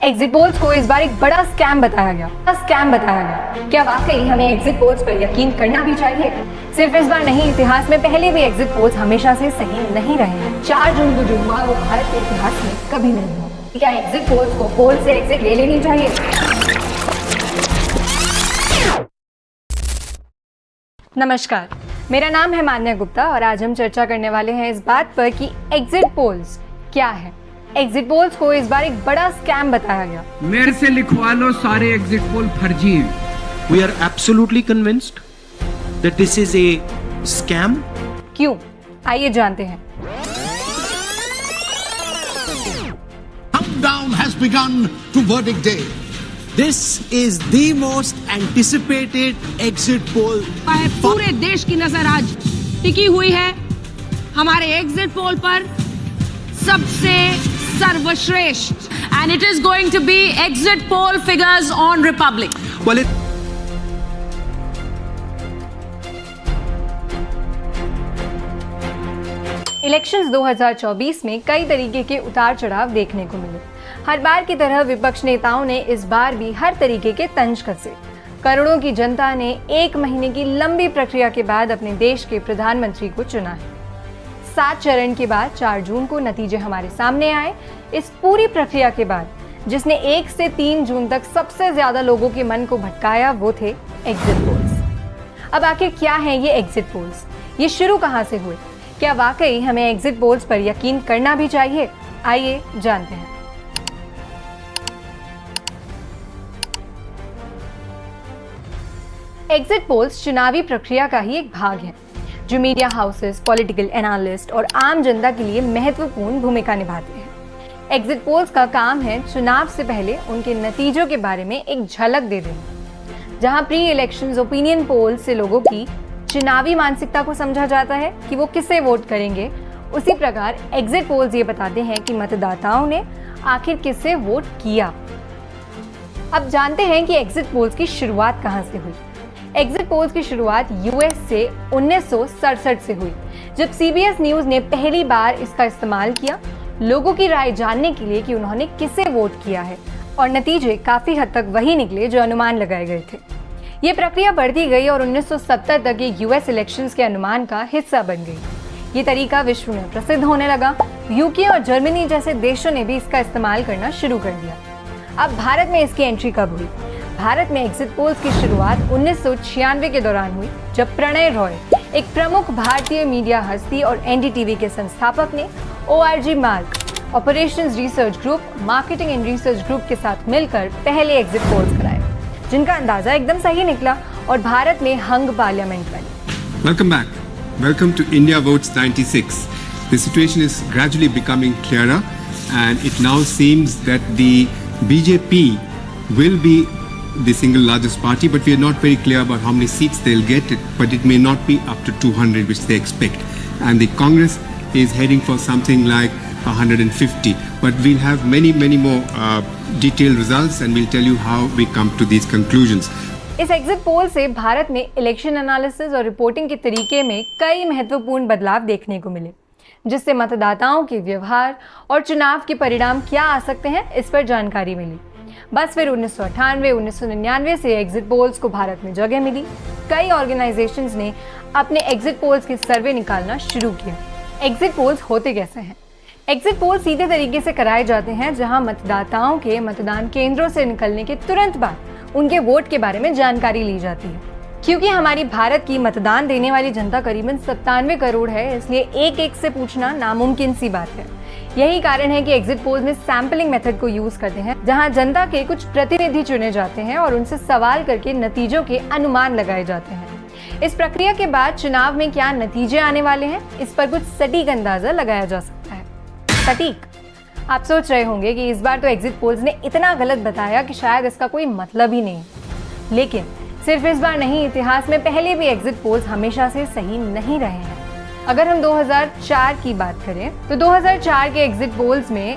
Exit polls को इस बार एक बड़ा स्कैम बताया गया। क्या वाकई हमें एग्जिट पोल्स पर यकीन करना भी चाहिए? सिर्फ इस बार नहीं, इतिहास में पहले भी एग्जिट पोल्स हमेशा से सही नहीं रहे हैं। 4 जून को जो हुआ वो भारत के इतिहास में कभी नहीं हुआ। क्या एग्जिट पोल्स को पोल से एग्जिट ले लेनी चाहिए? नमस्कार, मेरा नाम है मान्या गुप्ता और आज हम चर्चा करने वाले हैं इस बात पर कि एग्जिट पोल्स क्या है। एग्जिट पोल्स को इस बार एक बड़ा स्कैम बताया गया। मेरे से लिखवा लो, सारे एग्जिट पोल फर्जी हैं। We are absolutely convinced that this is a scam. क्यों? आइए जानते हैं। Countdown has begun to verdict day. This is the most anticipated exit poll. पूरे देश की नजर आज टिकी हुई है हमारे एग्जिट पोल पर, सबसे सर्वश्रेष्ठ, and it is going to be exit poll figures on Republic. Well, elections 2024 में कई तरीके के उतार चढ़ाव देखने को मिले। हर बार की तरह विपक्ष नेताओं ने इस बार भी हर तरीके के तंज कसे। करोड़ों की जनता ने 1 महीने की लंबी प्रक्रिया के बाद अपने देश के प्रधानमंत्री को चुना है। 7 चरण के बाद 4 जून को नतीजे हमारे सामने आए। इस पूरी प्रक्रिया के बाद जिसने 1 से 3 जून तक सबसे ज्यादा लोगों के मन को भटकाया वो थे एग्जिट पोल्स। अब आखिर क्या है ये एग्जिट पोल्स? ये शुरू कहां से हुए? क्या वाकई हमें एग्जिट पोल्स पर यकीन करना भी चाहिए? आइए जानते हैं। एग्जिट पोल्स चुनावी प्रक्रिया का ही एक भाग है जो मीडिया हाउसेस, पॉलिटिकल एनालिस्ट और आम जनता के लिए महत्वपूर्ण भूमिका निभाते हैं। एग्जिट पोल्स का काम है चुनाव से पहले उनके नतीजों के बारे में एक झलक दे देना। जहां प्री इलेक्शंस ओपिनियन पोल से लोगों की चुनावी मानसिकता को समझा जाता है कि वो किसे वोट करेंगे, उसी प्रकार एग्जिट पोल्स ये बताते हैं कि मतदाताओं ने आखिर किसे वोट किया। अब जानते हैं कि एग्जिट पोल्स की शुरुआत कहां से हुई। एग्जिट पोल्स की शुरुआत यूएस से 1967 से हुई, जब सीबीएस न्यूज ने पहली बार इसका इस्तेमाल किया लोगों की राय जानने के लिए कि उन्होंने किसे वोट किया है, और नतीजे काफी हद तक वही निकले जो अनुमान लगाए गए थे। ये प्रक्रिया बढ़ती गई और 1970 तक ये यूएस इलेक्शंस के अनुमान का हिस्सा बन गई। ये तरीका विश्व में प्रसिद्ध होने लगा। यूके और जर्मनी जैसे देशों ने भी इसका इस्तेमाल करना शुरू कर दिया। अब भारत में इसकी एंट्री कब हुई? भारत में एग्जिट पोल्स की शुरुआत 1996 के दौरान हुई, जब प्रणय रॉय, एक प्रमुख भारतीय मीडिया हस्ती और एनडीटीवी के संस्थापक ने ORG mark, operations research group, marketing and research group के साथ मिलकर पहले एग्जिट पोल्स कराए, जिनका अंदाजा एकदम सही निकला और भारत में हंग पार्लियामेंट बनी। Welcome back. Welcome to India Votes 96. The situation is gradually becoming clearer and it now seems that the BJP will be the single largest party, but we are not very clear about how many seats they'll get, but it may not be up to 200 which they expect, and the Congress is heading for something like 150, but we'll have many more detailed results and we'll tell you how we come to these conclusions. इस exit poll से भारत में election analysis और reporting के तरीके में कई महत्वपूर्ण बदलाव देखने को मिले, जिससे मतदाताओं के व्यवहार और चुनाव के परिणाम क्या आ सकते हैं इस पर जानकारी मिली। बस फिर 1998, 1999 से एग्जिट पोल्स को भारत में जगह मिली। कई ऑर्गेनाइजेशंस ने अपने एग्जिट पोल्स के सर्वे निकालना शुरू किया। एग्जिट पोल्स होते कैसे हैं? एग्जिट पोल सीधे तरीके से कराए जाते हैं, जहां मतदाताओं के मतदान केंद्रों से निकलने के तुरंत बाद उनके वोट के बारे में जानकारी ली जाती है। क्योंकि हमारी भारत की मतदान देने वाली जनता करीबन 97 करोड़ है, इसलिए एक से पूछना नामुमकिन सी बात है। यही कारण है कि एग्जिट पोल्स में सैंपलिंग मेथड को यूज करते हैं, जहां जनता के कुछ प्रतिनिधि चुने जाते हैं और उनसे सवाल करके नतीजों के अनुमान लगाए जाते हैं। इस प्रक्रिया के बाद चुनाव में क्या नतीजे आने वाले हैं, इस पर कुछ सटीक अंदाजा लगाया जा सकता है। सटीक? आप सोच रहे होंगे कि इस बार तो एग्जिट पोल्स ने इतना गलत बताया कि शायद इसका कोई मतलब ही नहीं। लेकिन सिर्फ इस बार नहीं, इतिहास में पहले भी एग्जिट पोल्स हमेशा से सही नहीं रहे हैं। अगर हम 2004 की बात करें तो 2004 के एग्जिट पोल्स में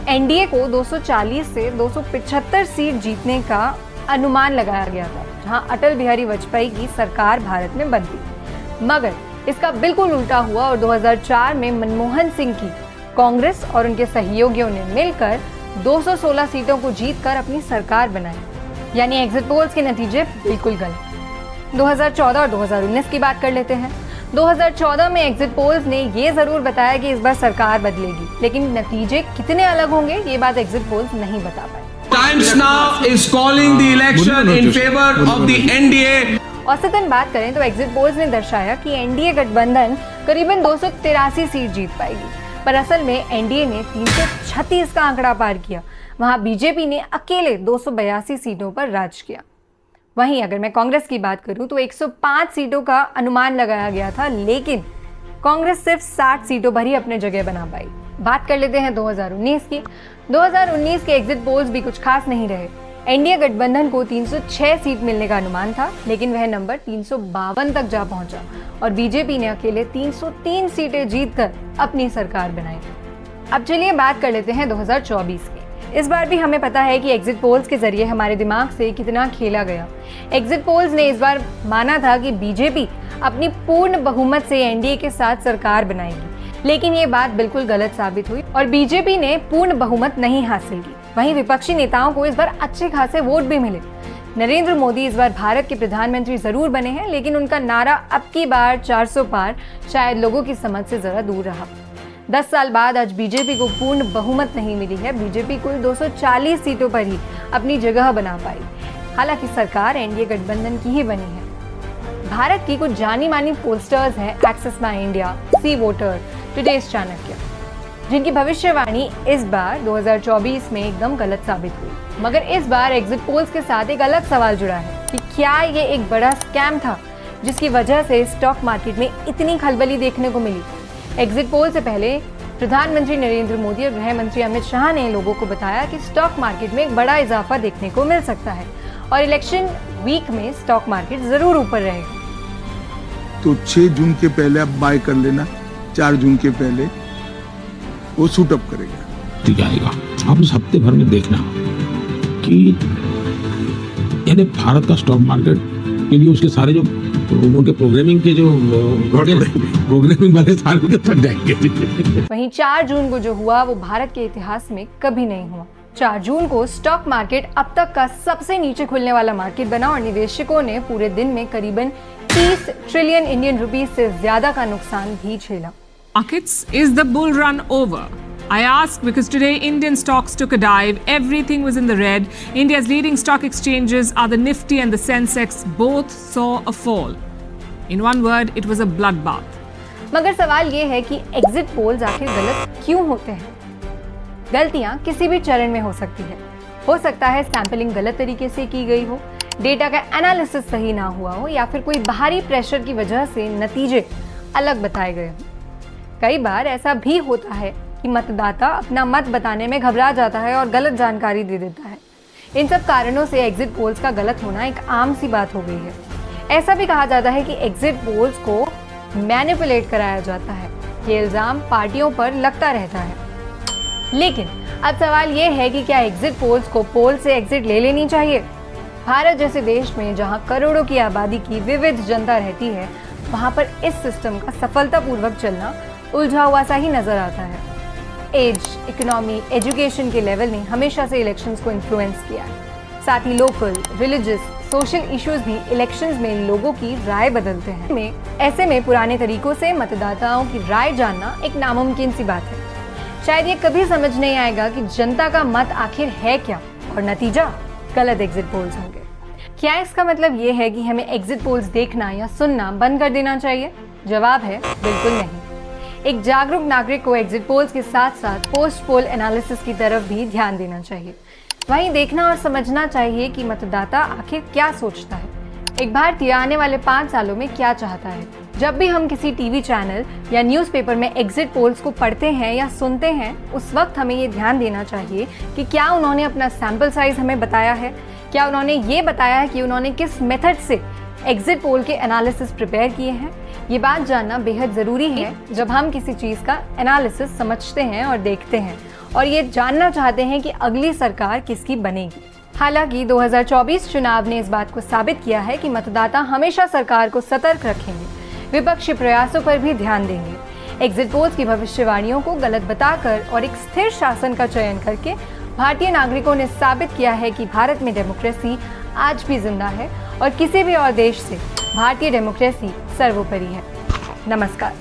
एनडीए को 240 से 275 सीट जीतने का अनुमान लगाया गया था, जहां अटल बिहारी वाजपेयी की सरकार भारत में बनती। मगर इसका बिल्कुल उल्टा हुआ और 2004 में मनमोहन सिंह की कांग्रेस और उनके सहयोगियों ने मिलकर 216 सीटों को जीतकर अपनी सरकार बनाई। यानी एग्जिट पोल्स के नतीजे बिल्कुल गलत। 2014 और 2019 की बात कर लेते हैं। 2014 में एग्जिट पोल्स ने ये जरूर बताया कि इस बार सरकार बदलेगी, लेकिन नतीजे कितने अलग होंगे ये बात एग्जिट पोल्स नहीं बता पाए। Times now is calling the election in favor of the NDA. औसतन बात करें तो एग्जिट पोल्स ने दर्शाया कि एनडीए गठबंधन करीबन 283 सीट जीत पाएगी, पर असल में एनडीए ने 336 का आंकड़ा पार किया। वहां बीजेपी ने अकेले 282 सीटों पर राज किया। वहीं अगर मैं कांग्रेस की बात करूं तो 105 सीटों का अनुमान लगाया गया था, लेकिन कांग्रेस सिर्फ 60 सीटों पर ही अपने जगह बना पाई। बात कर लेते हैं 2019 की। 2019 के एग्जिट पोल्स भी कुछ खास नहीं रहे। एनडीए गठबंधन को 306 सीट मिलने का अनुमान था, लेकिन वह नंबर 352 तक जा पहुंचा और बीजेपी ने अकेले 303 सीटें जीतकर अपनी सरकार बनाई। अब चलिए बात कर लेते हैं 2024 की। इस बार भी हमें पता है कि एग्जिट पोल्स के जरिए हमारे दिमाग से कितना खेला गया। एग्जिट पोल्स ने इस बार माना था कि बीजेपी अपनी पूर्ण बहुमत से एनडीए के साथ सरकार बनाएगी, लेकिन ये बात बिल्कुल गलत साबित हुई और बीजेपी ने पूर्ण बहुमत नहीं हासिल की। वहीं विपक्षी नेताओं को इस बार अच्छे खासे वोट भी मिले। नरेंद्र मोदी इस बार भारत के प्रधानमंत्री जरूर बने हैं, लेकिन उनका नारा अब की बार 400 पार शायद लोगों की समझ से जरा दूर रहा। 10 साल बाद आज बीजेपी को पूर्ण बहुमत नहीं मिली है। बीजेपी कुल 240 सीटों पर ही अपनी जगह बना पाई। हालांकि सरकार एनडीए गठबंधन की ही बनी है। भारत की कुछ जानी मानी पोस्टर्स हैं Axis My India, C Voter, Today's Chanakya, जिनकी भविष्यवाणी इस बार 2024 में एकदम गलत साबित हुई। मगर इस बार एग्जिट पोल्स के साथ एक अलग सवाल जुड़ा है कि क्या ये एक बड़ा स्कैम था जिसकी वजह से स्टॉक मार्केट में इतनी खलबली देखने को मिली। एग्जिट पोल से पहले प्रधानमंत्री नरेंद्र मोदी और गृह मंत्री अमित शाह ने लोगों को बताया कि स्टॉक मार्केट में एक बड़ा इजाफा देखने को मिल सकता है और इलेक्शन वीक में स्टॉक मार्केट जरूर ऊपर रहेगा। तो 6 जून के पहले आप बाय कर लेना, 4 जून के पहले वो शूट अप करेगा। ठीक आएगा। आप इस हफ्ते भर में देखना कि यानी भारत का स्टॉक मार्केट के लिए उसके सारे जो उनके प्रोग्रामिंग के जो प्रोग्रामिंग वाले सारे तक जाएंगे। वहीं 4 जून को जो हुआ वो भारत के इतिहास में कभी नहीं हुआ। 4 जून को स्टॉक मार्केट अब तक का सबसे नीचे खुलने वाला मार्केट बना और निवेशकों ने पूरे दिन में करीबन 30 ट्रिलियन इंडियन रुपीस से ज्यादा का नुकसान भी झेला। Markets, is the bull run over? I ask because today Indian stocks took a dive. Everything was in the red. India's leading stock exchanges are the Nifty and the Sensex. Both saw a fall. In one word, it was a bloodbath. मगर सवाल ये है कि exit polls आखिर गलत क्यों होते हैं? गलतियां किसी भी चरण में हो सकती है। हो सकता है सैंपलिंग गलत तरीके से की गई हो, डेटा का एनालिसिस सही ना हुआ हो, या फिर कोई बाहरी प्रेशर की वजह से नतीजे अलग बताए गए हों। कई बार ऐसा भी होता है कि मतदाता अपना मत बताने में घबरा जाता है और गलत जानकारी दे देता है। इन सब कारणों से एग्जिट पोल्स का गलत होना एक आम सी बात हो गई है। ऐसा भी कहा जाता है कि एग्जिट पोल्स को मैनिपुलेट कराया जाता है। ये इल्जाम पार्टियों पर लगता रहता है। लेकिन अब सवाल ये है कि क्या एग्जिट पोल्स को पोल से एग्जिट ले लेनी चाहिए? भारत जैसे देश में जहां करोड़ों की आबादी की विविध जनता रहती है, वहां पर इस सिस्टम का सफलतापूर्वक चलना उलझा हुआ सा ही नजर आता है। एज, इकोनॉमी, एजुकेशन के लेवल ने हमेशा से इलेक्शंस को इन्फ्लुएंस किया है। साथ ही लोकल, रिलीजियस, सोशल इश्यूज भी इलेक्शंस में लोगों की राय बदलते हैं। ऐसे में पुराने तरीकों से मतदाताओं की राय जानना एक नामुमकिन सी बात है। शायद ये कभी समझ नहीं आएगा कि जनता का मत आखिर है क्या और नतीजा गलत एग्जिट पोल्स होंगे। क्या इसका मतलब ये है कि हमें एग्जिट पोल्स देखना या सुनना बंद कर देना चाहिए? जवाब है बिल्कुल नहीं। एक जागरूक नागरिक को एग्जिट पोल्स के साथ साथ पोस्ट पोल एनालिसिस की तरफ भी ध्यान देना चाहिए। वहीं देखना और समझना चाहिए कि मतदाता आखिर क्या सोचता है, एक भारतीय आने वाले 5 सालों में क्या चाहता है। जब भी हम किसी टीवी चैनल या न्यूज़पेपर में एग्जिट पोल्स को पढ़ते हैं या सुनते हैं, उस वक्त हमें ये ध्यान देना चाहिए कि क्या उन्होंने अपना सैंपल साइज हमें बताया है, क्या उन्होंने ये बताया है कि उन्होंने किस मेथड से एग्जिट पोल के एनालिसिस प्रिपेयर किए हैं। ये बात जानना बेहद ज़रूरी है जब हम किसी चीज़ का एनालिसिस समझते हैं और देखते हैं और ये जानना चाहते हैं कि अगली सरकार किसकी बनेगी। हालांकि 2024 चुनाव ने इस बात को साबित किया है कि मतदाता हमेशा सरकार को सतर्क रखेंगे, विपक्षी प्रयासों पर भी ध्यान देंगे। एग्जिट पोल्स की भविष्यवाणियों को गलत बताकर और एक स्थिर शासन का चयन करके भारतीय नागरिकों ने साबित किया है कि भारत में डेमोक्रेसी आज भी जिंदा है और किसी भी और देश से भारतीय डेमोक्रेसी सर्वोपरि है। नमस्कार।